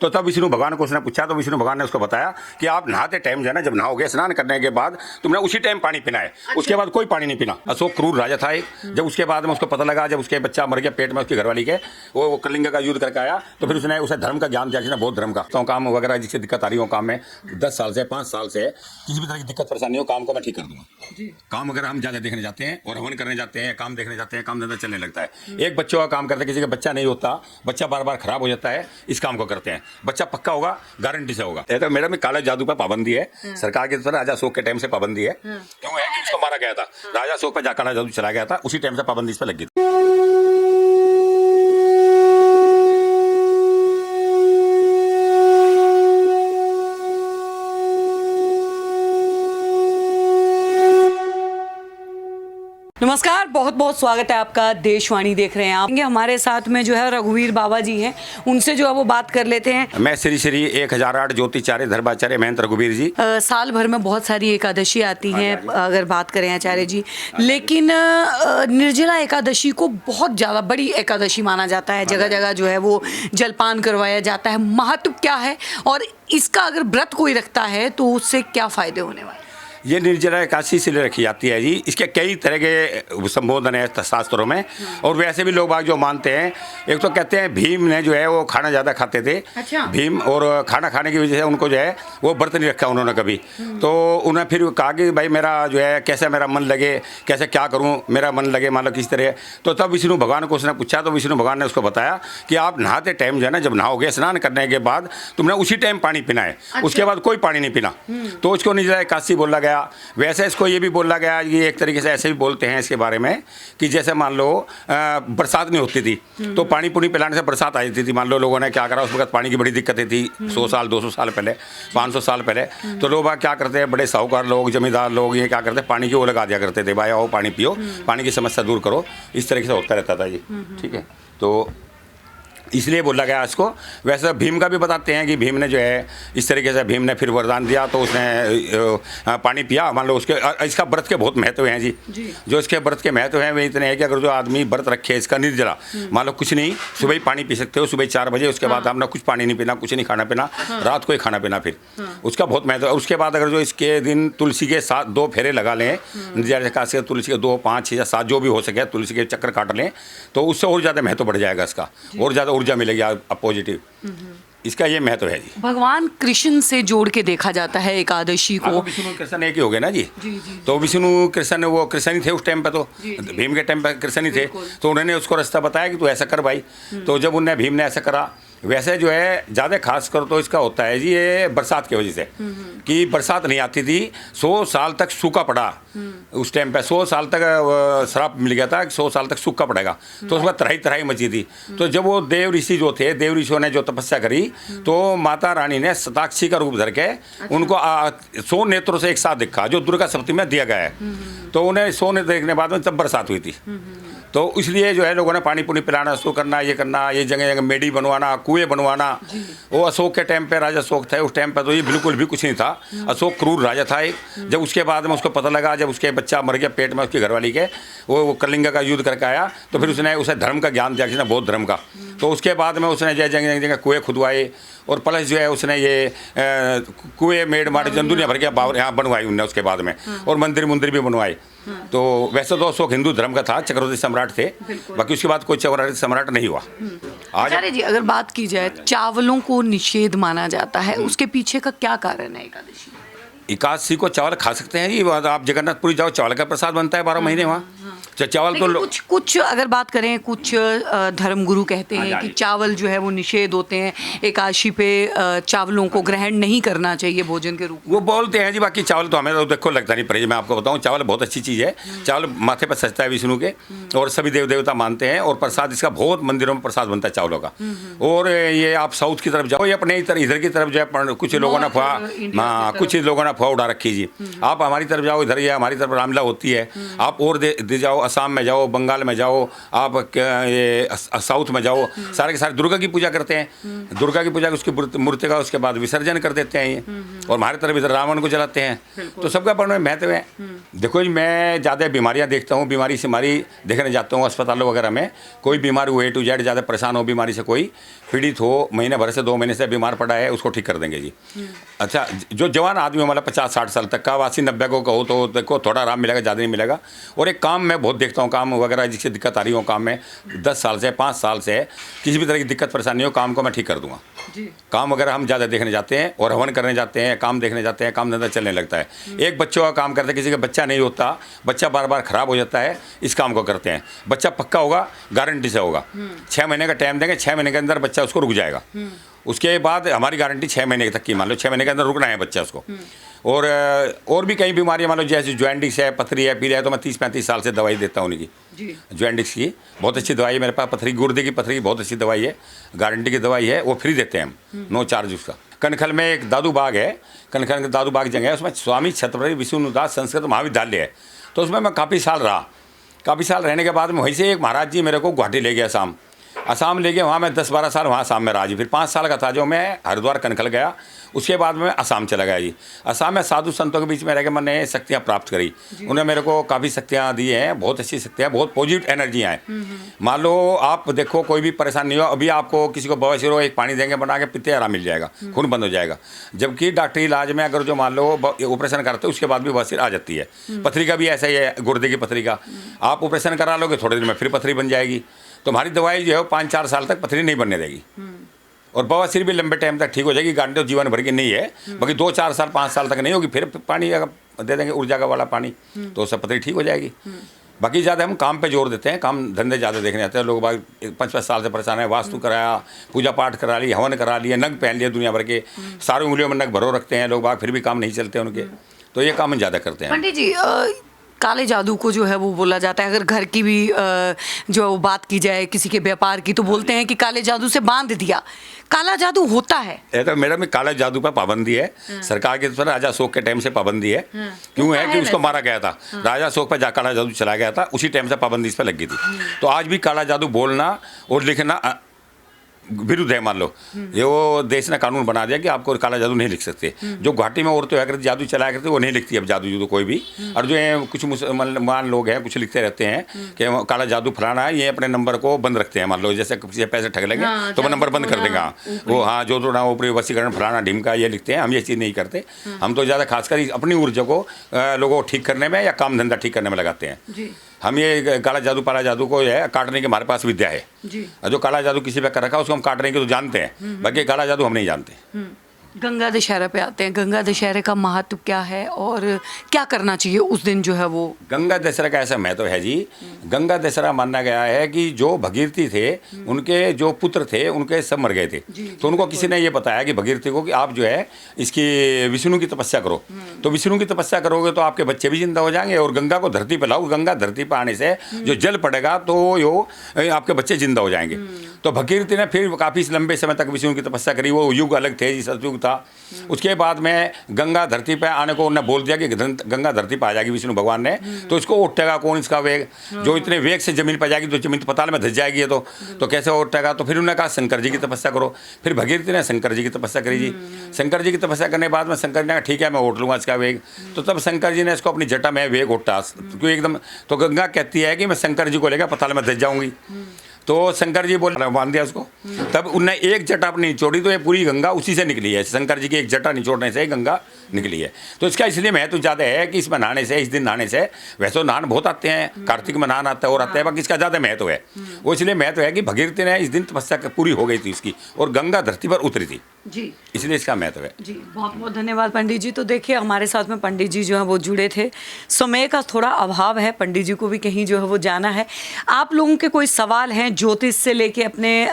तो तब विष्णु भगवान को उसने पूछा, तो विष्णु भगवान ने उसको बताया कि आप नहाते टाइम जो है ना, जब नहाओगे स्नान करने के बाद तुमने उसी टाइम पानी पीना है, उसके बाद कोई पानी नहीं पीना। अशोक क्रूर राजा था एक। जब उसके बाद में उसको पता लगा, जब उसके बच्चा मर गया पेट में उसकी घरवाली के, वो कलिंग का युद्ध करके आया, तो फिर उसने उसे धर्म का ज्ञान दिया, जिसने बौद्ध धर्म का। तो काम वगैरह जिससे दिक्कत आ रही हो काम में 10 साल से 5 साल से किसी भी तरह की दिक्कत परेशानी हो, काम को मैं ठीक कर दूंगा। काम अगर हम ज्यादा देखने जाते हैं और हवन करने जाते हैं, काम देखने जाते हैं, काम धंधा चलने लगता है। एक बच्चों का काम करते हैं, किसी का बच्चा नहीं होता, बच्चा बार बार खराब हो जाता है, इस काम को करते हैं। बच्चा पक्का होगा, गारंटी से होगा। तो मेरा में काला जादू पर पाबंदी है सरकार की तरफ, राजा अशोक के टाइम से पाबंदी है। क्यों है कि उसको मारा गया था, राजा अशोक पर काला जादू चला गया था, उसी टाइम से पाबंदी इस पर लगी थी। नमस्कार, बहुत बहुत स्वागत है आपका। देशवाणी देख रहे हैं आप। हमारे साथ में जो है रघुवीर बाबा जी हैं, उनसे जो है वो बात कर लेते हैं। मैं श्री श्री 1008 ज्योतिचार्य धर्माचार्य महंत रघुवीर जी। साल भर में बहुत सारी एकादशी आती हैं, अगर बात करें आचार्य जी, लेकिन निर्जला एकादशी को बहुत ज़्यादा बड़ी एकादशी माना जाता है। जगह जगह जो है वो जलपान करवाया जाता है। महत्व क्या है और इसका अगर व्रत कोई रखता है तो उससे क्या फायदे होने वाले? ये निर्जला एकादशी इसलिए रखी जाती है जी, इसके कई तरह के संबोधन है शास्त्रों में। और वैसे भी लोग बाग जो मानते हैं, एक तो कहते हैं भीम ने जो है वो खाना ज़्यादा खाते थे। अच्छा। भीम, और खाना खाने की वजह से उनको जो है वो व्रत नहीं रखा उन्होंने कभी। तो उन्हें फिर कहा कि भाई मेरा जो है कैसे मेरा मन लगे, कैसे क्या करूँ मेरा मन लगे, मान लो किस तरह। तो तब विष्णु भगवान को उसने पूछा, तो विष्णु भगवान ने उसको बताया कि आप नहाते टाइम जो है ना, जब नहाओगे स्नान करने के बाद तुमने उसी टाइम पानी पीना है, उसके बाद कोई पानी नहीं पीना। तो उसको निर्जला एकादशी बोला गया। वैसे इसको ये भी बोला गया, ये एक तरीके से ऐसे भी बोलते हैं इसके बारे में कि जैसे मान लो बरसात नहीं होती थी तो पानी पुनी पिलाने से बरसात आ जाती थी। मान लो लोगों ने क्या करा, उस वक्त पानी की बड़ी दिक्कतें थी 100 साल 200 साल पहले, 500 साल पहले। तो लोग क्या करते हैं, बड़े साहूकार लोग, जमींदार लोग, ये क्या करते हैं, पानी की वो लगा दिया करते थे, भाई आओ पानी पियो, पानी की समस्या दूर करो। इस तरीके से होता रहता था जी। ठीक है, तो इसलिए बोला गया इसको। वैसे भीम का भी बताते हैं कि भीम ने जो है इस तरीके से भीम ने फिर वरदान दिया, तो उसने पानी पिया। मान लो उसके इसका व्रत के बहुत महत्व हैं जी। जो इसके व्रत के महत्व हैं वे इतने हैं कि अगर जो आदमी व्रत रखे इसका निर्जला, मान लो कुछ नहीं, सुबह ही पानी पी सकते हो, सुबह 4 बजे, उसके बाद आपने कुछ पानी नहीं पीना, कुछ नहीं खाना पीना, रात को ही खाना पीना, फिर उसका बहुत महत्व है। उसके बाद अगर जो इसके दिन तुलसी के 2 फेरे लगा लें, निर्जला से तुलसी के 2, 5, 6 या 7 जो भी हो सके तुलसी के चक्कर काट लें, तो उससे और ज़्यादा महत्व बढ़ जाएगा इसका, और ज़्यादा ऊर्जा मिलेगी पॉजिटिव। इसका ये महत्व है जी। भगवान कृष्ण से जोड़ के देखा जाता है एकादशी को। विष्णु कृष्ण एक ही हो गए ना जी। तो विष्णु कृष्ण वो कृष्ण ही थे उस टाइम पे, तो भीम के टाइम पे कृष्ण ही थे। तो उन्होंने उसको रास्ता बताया कि तू ऐसा कर भाई। तो जब उन्हें भीम ने ऐसा करा, वैसे जो है ज़्यादा खास कर तो इसका होता है जी ये बरसात की वजह से, कि बरसात नहीं आती थी, 100 साल तक सूखा पड़ा उस टाइम पे। 100 साल तक श्राप मिल गया था कि 100 साल तक सूखा पड़ेगा। तो उसमें तराई तराई मची थी। तो जब वो देव ऋषि जो थे, देव ऋषियों ने जो तपस्या करी, तो माता रानी ने शताक्षी का रूप धर के उनको 100 नेत्रों से एक साथ देखा, जो दुर्गा सप्तमी में दिया गया है। तो उन्हें 100 नेत्र देखने बाद में तब बरसात हुई थी। तो इसलिए जो है लोगों ने पानी पुनी पिलाना शुरू करना, ये करना, ये जगह जगह मेडी बनवाना, कुएं बनवाना। वो अशोक के टाइम पे, राजा अशोक थे उस टाइम पे, तो ये बिल्कुल भी कुछ नहीं था। अशोक क्रूर राजा था एक। जब उसके बाद में उसको पता लगा, जब उसके बच्चा मर गया पेट में उसकी घरवाली के, वो कलिंग का युद्ध करके आया, तो फिर उसने उसे धर्म का ज्ञान दिया, जिसने बौद्ध धर्म का। तो उसके बाद में उसने जगह जगह कुएँ खुदवाए, और प्लस जो है उसने ये कुएँ मेड मारे दुनिया भर के यहाँ बनवाई उनने उसके बाद में, और मंदिर मुंदिर भी बनवाए। तो वैसे तो अशोक हिंदू धर्म का था, चक्रवर्ती सम्राट थे, बाकी उसके बाद कोई चक्रवर्ती सम्राट नहीं हुआ। आचार्य जी, अगर बात की जाए, चावलों को निषेध माना जाता है, उसके पीछे का क्या कारण है? एकादशी को चावल खा सकते हैं जी। आप जगन्नाथपुरी जाओ, चावल का प्रसाद बनता है 12 महीने वहाँ। चावल तो कुछ अगर बात करें, कुछ धर्मगुरु कहते हैं कि चावल जो है वो निषेध होते हैं, एकादशी पे चावलों को ग्रहण नहीं करना चाहिए भोजन के रूप में, वो बोलते हैं जी। बाकी चावल तो हमें तो देखो लगता नहीं पड़ेगा। मैं आपको बताऊं, चावल बहुत अच्छी चीज़ है। चावल माथे पर सजता है विष्णु के, और सभी देव देवता मानते हैं, और प्रसाद इसका बहुत मंदिरों में प्रसाद बनता है चावलों का। और ये आप साउथ की तरफ जाओ, ये अपने इधर की तरफ जो है कुछ लोगों ने कुछ लोगों ने अफवाह उड़ा रखी जी। आप हमारी तरफ जाओ, इधर ये हमारी तरफ रामलीला होती है। आप और दे जाओ, असम में जाओ, बंगाल में जाओ, आप ये साउथ में जाओ, सारे के सारे दुर्गा की पूजा करते हैं। दुर्गा की पूजा उसकी मूर्ति का उसके बाद विसर्जन कर देते हैं ये। और हमारी तरफ इधर रावण को जलाते हैं। तो सबका अपना महत्व है। देखो जी, मैं ज़्यादा बीमारियां देखता हूँ, बीमारी से बीमारी देखने जाता हूँ अस्पतालों वगैरह में। कोई बीमार हुए टू जेड ज़्यादा परेशान हो बीमारी से, कोई पीड़ित हो, महीने भर से 2 महीने से बीमार पड़ा है, उसको ठीक कर देंगे जी। अच्छा, जो जवान आदमी मतलब 50-60 साल तक का, 80-90 को कहो तो देखो थोड़ा आराम मिलेगा, ज़्यादा नहीं मिलेगा। और एक काम मैं बहुत देखता हूँ, काम वगैरह जिससे दिक्कत आ रही हो काम में 10 साल से 5 साल से किसी भी तरह की दिक्कत परेशानी हो, काम को मैं ठीक कर दूँगा। काम वगैरह हम ज़्यादा देखने जाते हैं और हवन करने जाते हैं, काम देखने जाते हैं, काम धंधा चलने लगता है। एक बच्चों का काम करते हैं, किसी का बच्चा नहीं होता, बच्चा बार बार ख़राब हो जाता है, इस काम को करते हैं। बच्चा पक्का होगा, गारंटी से होगा। 6 महीने का टाइम देंगे, 6 महीने के अंदर बच्चा उसको रुक जाएगा। उसके बाद हमारी गारंटी 6 महीने तक की, मान लो 6 महीने के अंदर रुकना है बच्चा उसको। और भी कई बीमारियां, मान लो जैसे जॉइंटिस है, पथरी है, पीलिया है, तो मैं 30-35 साल से दवाई देता हूँ उनकी। जॉइंटिस की बहुत अच्छी दवाई है मेरे पास, पथरी गुर्दे की पथरी की बहुत अच्छी दवाई है, गारंटी की दवाई है, वो फ्री देते हैं हम, नो चार्ज उसका। कनखल में एक दादू बाग है, कनखल के दादू बाग जगह है, उसमें स्वामी छत्रपति विष्णुदास संस्कृत महाविद्यालय है। तो उसमें मैं काफ़ी साल रहा। काफ़ी साल रहने के बाद में वहीं से एक महाराज जी मेरे को गुवाहाटी ले गया, असम ले गए। वहाँ मैं 10-12 साल वहाँ असम में रहा जी। फिर 5 साल का था जो मैं हरिद्वार कनखल गया, उसके बाद में असम चला गया जी। असम में साधु संतों के बीच में रह के मैंने शक्तियाँ प्राप्त करी। उन्होंने मेरे को काफ़ी शक्तियाँ दी हैं, बहुत अच्छी शक्तियाँ, बहुत पॉजिटिव एनर्जियाँ हैं। मान लो आप देखो कोई भी परेशानी नहीं हो, अभी आपको किसी को बवासीर हो, एक पानी देंगे बना के पीते आराम मिल जाएगा, खून बंद हो जाएगा। जबकि डॉक्टरी इलाज में अगर जो मान लो ऑपरेशन करते हो उसके बाद भी बवासीर आ जाती है। पथरी का भी ऐसा ही है, गुर्दे की पथरी का आप ऑपरेशन करा लोगे, थोड़े दिन में फिर पथरी बन जाएगी। तो हमारी दवाई जो है 5-4 साल तक पथरी नहीं बनने देगी। और बवासीर भी लंबे टाइम तक ठीक हो जाएगी। गारंटी तो जीवन भर की नहीं है, बाकी 2-4 साल 5 साल तक नहीं होगी। फिर पानी अगर दे देंगे ऊर्जा का वाला पानी, तो सब पथरी ठीक हो जाएगी। बाकी ज़्यादा हम काम पे जोर देते हैं, काम धंधे ज़्यादा देखने आते हैं लोग। बाग 5-5 साल से परेशान है, वास्तु कराया, पूजा पाठ करा ली, हवन करा लिए, नग पहन लिए दुनिया भर के, सारी उंगलियों में नग भरो रखते हैं लोग बाग, फिर भी काम नहीं चलते उनके। तो ये काम हम ज़्यादा करते हैं। पंडित जी, काले जादू को जो है वो बोला जाता है, अगर घर की भी जो बात की जाए किसी के व्यापार की, तो बोलते हैं कि काले जादू से बांध दिया। काला जादू होता है? तो मेरा में काला जादू पर पाबंदी है सरकार की तरफ से, राजा अशोक के टाइम से पाबंदी है। क्यों है कि उसको मारा गया था, राजा अशोक पर काला जादू चला गया था, उसी टाइम से पाबंदी इस पर लग गई थी। तो आज भी काला जादू बोलना और लिखना विरुद्ध है। मान लो ये वो देश ने कानून बना दिया कि आपको काला जादू नहीं लिख सकते। जो घाटी में औरतें अगर जादू चलाया करते वो नहीं लिखती अब जादू कोई भी। और जो है कुछ मुसलमान लोग हैं, कुछ लिखते रहते हैं कि काला जादू फलाना है, ये अपने नंबर को बंद रखते हैं। मान लो जैसे किसी से पैसे ठग लेंगे तो वो नंबर बंद कर देगा वो, हाँ जो तो ना ऊपरी वसीकरण फलाना ढिमका ये लिखते हैं। हम ये चीज़ नहीं करते। हम तो ज़्यादा खासकर अपनी ऊर्जा को लोगों को ठीक करने में या काम धंधा ठीक करने में लगाते हैं। हम ये काला जादू पाला जादू को है काटने की हमारे पास विद्या है जी। जो काला जादू किसी पे कर रखा है उसको हम काटने की तो जानते हैं, बाकी काला जादू हम नहीं जानते। गंगा दशहरा पे आते हैं, गंगा दशहरे का महत्व क्या है और क्या करना चाहिए उस दिन जो है वो? गंगा दशहरा का ऐसा महत्व है जी। गंगा दशहरा माना गया है कि जो भगीरथी थे उनके जो पुत्र थे उनके सब मर गए थे। तो उनको किसी ने ये बताया कि भगीरथी को कि आप जो है इसकी विष्णु की तपस्या करो। तो विष्णु की तपस्या करोगे तो आपके बच्चे भी जिंदा हो जाएंगे और गंगा को धरती पर लाओ। गंगा धरती पर आने से जो जल पड़ेगा तो यो आपके बच्चे जिंदा हो जाएंगे। तो भगीरथी ने फिर काफ़ी लंबे समय तक विष्णु की तपस्या करी। वो युग अलग थे, सतयुग था। उसके बाद में गंगा धरती पे आने को उन्होंने बोल दिया कि गंगा धरती पे आ जाएगी विष्णु भगवान ने। तो इसको उठेगा कौन इसका वेग, जो इतने वेग से जमीन पर जाएगी तो जमीन पताल में धस जाएगी ये तो कैसे उठेगा। तो फिर उन्होंने कहा शंकर जी की तपस्या करो। फिर भगीरथी ने शंकर जी की तपस्या करी जी। शंकर जी की तपस्या करने के बाद में शंकर जी ने कहा ठीक है मैं उठ लूँगा इसका वेग। तो तब शंकर जी ने इसको अपनी जटा में वेग उठा क्योंकि एकदम। तो गंगा कहती है कि मैं शंकर जी को लेकर पताल में धस जाऊँगी। तो शंकर जी बोले बांध दिया उसको। तब उनने एक जटा अपनी निचोड़ी तो ये पूरी गंगा उसी से निकली है। शंकर जी की एक जटा निचोड़ने से गंगा निकली है। तो इसका इसलिए महत्व ज़्यादा है कि इसमें नहाने से, इस दिन नहाने से, वैसे तो नहान बहुत आते हैं, कार्तिक में नहान आता है और आता है, बाकी इसका ज़्यादा महत्व है। वो इसलिए महत्व है कि भगीरथी ने इस दिन तपस्या पूरी हो गई थी उसकी और गंगा धरती पर उतरी थी जी, इसलिए इसका महत्व है जी। बहुत बहुत धन्यवाद पंडित जी। तो देखिए हमारे साथ में पंडित जी जो है वो जुड़े थे। समय का थोड़ा अभाव है, पंडित जी को भी कहीं जो है वो जाना है। आप लोगों के कोई सवाल हैं ज्योतिष से लेके, अपने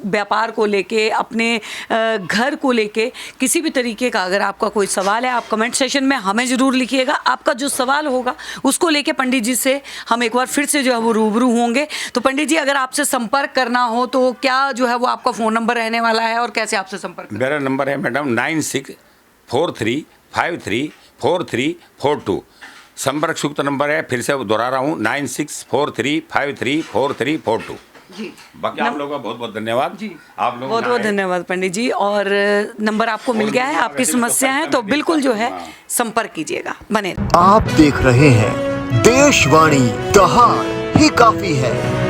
व्यापार को लेके, अपने घर को लेके, किसी भी तरीके का अगर आपका कोई सवाल है आप कमेंट सेशन में हमें ज़रूर लिखिएगा। आपका जो सवाल होगा उसको लेके पंडित जी से हम एक बार फिर से जो है वो रूबरू होंगे। तो पंडित जी अगर आपसे संपर्क करना हो तो क्या जो है वो आपका फ़ोन नंबर रहने वाला है और कैसे आपसे संपर्क? मेरा नंबर है मैडम 9643534342। संपर्क सूक्त नंबर है, फिर से दोहरा रहा हूँ 9643534342। जी। बाकी आप लोगों का बहुत बहुत धन्यवाद जी। आप लोग बहुत बहुत धन्यवाद पंडित जी। और नंबर आपको मिल गया है, आपकी समस्या है तो बिल्कुल जो है संपर्क कीजिएगा। बने आप देख रहे हैं देशवाणी, दहाड़ ही काफी है।